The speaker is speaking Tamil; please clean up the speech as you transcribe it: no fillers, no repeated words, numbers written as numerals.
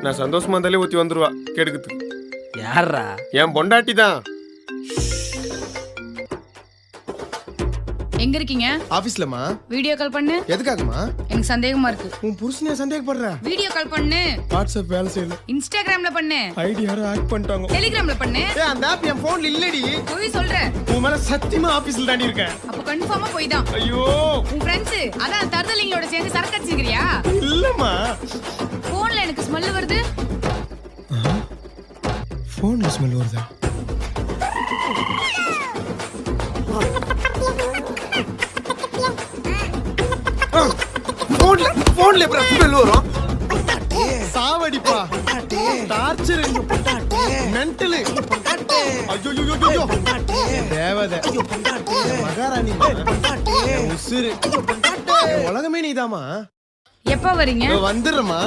நான் சந்தோஷமா இருந்தாலே ஊத்தி வந்துருவா கெடுக்குது. யாரா? என் பொண்டாட்டி தான். எங்க இருக்கீங்க? ஆபீஸ்லமா. வீடியோ கால் பண்ணு. எதுக்காகமா? எனக்கு சந்தேகமா இருக்கு. உன் புருஷனே சந்தேகப்படுற? வீடியோ கால் பண்ணு. வாட்ஸ்அப் வேலை செய்யல. இன்ஸ்டாகிராம்ல பண்ணு. ஐடி யாரோ ஹேக் பண்ணிட்டாங்க. டெலிகிராம்ல பண்ணு. ஏய் அந்த ஆப் என் போன்ல இல்லடி. போய் சொல்ற. உன் மேல சத்தியமா ஆபீஸ்ல தாண்டி இருக்கேன். அப்ப கன்ஃபார்மா போய் தான். ஐயோ. உன் ஃப்ரெண்ட்ஸ் அதான் தர்தலிங்களோட சேர்ந்து சரக்கு அடிச்சிருக்கியா? இல்லம்மா. போன்ல எனக்கு ஸ்மெல் வருது. போன்ல ஸ்மெல் வருதா? போன்ல எப்பற ஸ்மெல் வரும்? சாவடிப்பா. Torture mental. ஐயோ ஐயோ ஐயோ. தேவதை. மகாராணி. உசுரு. உலகமே நீதாமா. எப்ப வரீங்க? வந்துறமா.